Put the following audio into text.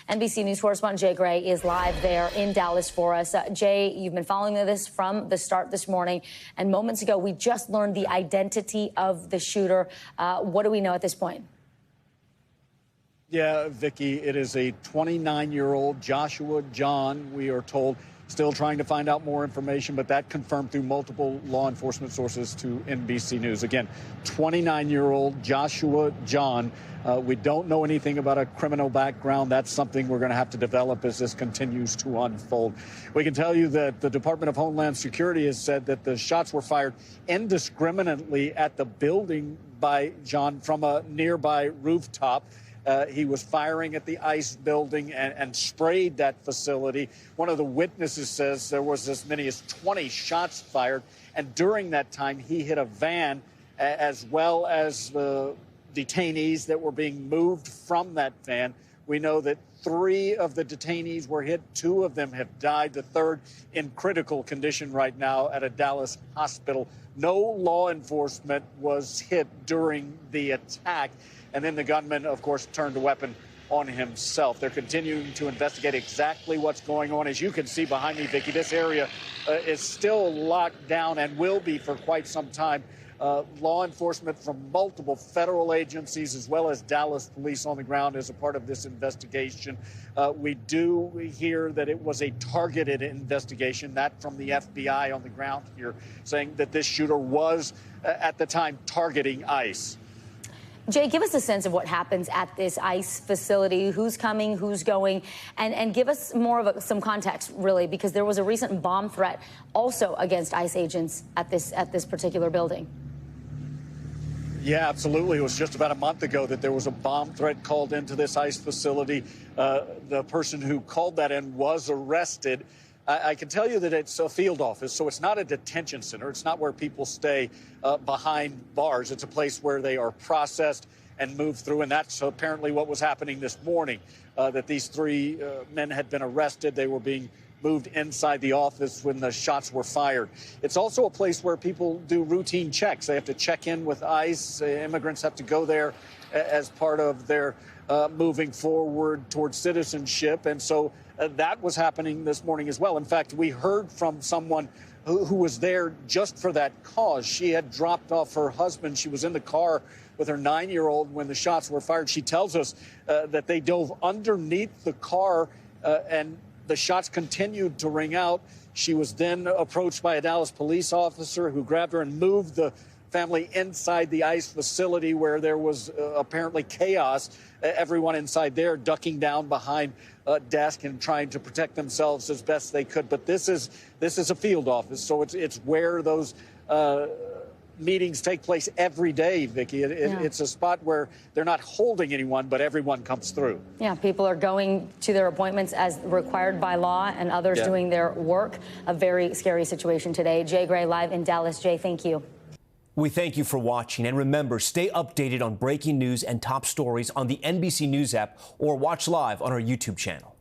NBC News correspondent Jay Gray is live there in Dallas for us. Jay, you've been following this from the start this morning, and moments ago we just learned the identity of the shooter. What do we know at this point? Yeah, Vicki, it is a 29-year-old Joshua Jahn, we are told. Still trying to find out more information, but that confirmed through multiple law enforcement sources to NBC News. Again, 29-year-old Joshua Jahn. We don't know anything about a criminal background. That's something we're going to have to develop as this continues to unfold. We can tell you that the Department of Homeland Security has said that the shots were fired indiscriminately at the building by Jahn from a nearby rooftop. He was firing at the ICE building and sprayed that facility. One of the witnesses says there was as many as 20 shots fired. And during that time, he hit a van as well as the detainees that were being moved from that van. We know that 3 of the detainees were hit. 2 of them have died. The 3rd in critical condition right now at a Dallas hospital. No law enforcement was hit during the attack. And then the gunman, of course, turned a weapon on himself. They're continuing to investigate exactly what's going on. As you can see behind me, Vicki, this area is still locked down and will be for quite some time. Law enforcement from multiple federal agencies as well as Dallas police on the ground as a part of this investigation. We do hear that it was a targeted investigation, that from the FBI on the ground here, saying that this shooter was at the time targeting ICE. Jay, give us a sense of what happens at this ICE facility, who's coming, who's going, and give us more of some context, really, because there was a recent bomb threat also against ICE agents at this particular building. Yeah, absolutely. It was just about a month ago that there was a bomb threat called into this ICE facility. The person who called that in was arrested. I can tell you that it's a field office, so it's not a detention center. It's not where people stay behind bars. It's a place where they are processed and moved through, and that's apparently what was happening this morning, that these 3 men had been arrested. They were being moved inside the office when the shots were fired. It's also a place where people do routine checks. They have to check in with ICE. Immigrants have to go there as part of their moving forward towards citizenship. And so that was happening this morning as well. In fact, we heard from someone who was there just for that cause. She had dropped off her husband. She was in the car with her 9-year-old when the shots were fired. She tells us that they dove underneath the car and the shots continued to ring out. She was then approached by a Dallas police officer who grabbed her and moved the family inside the ICE facility where there was apparently chaos. Everyone inside there ducking down behind a desk and trying to protect themselves as best they could. But this is a field office, so it's where those meetings take place every day, Vicki. It's a spot where they're not holding anyone, but everyone comes through. Yeah, people are going to their appointments as required by law, and others doing their work. A very scary situation today. Jay Gray live in Dallas. Jay, thank you. We thank you for watching, and remember, stay updated on breaking news and top stories on the NBC News app or watch live on our YouTube channel.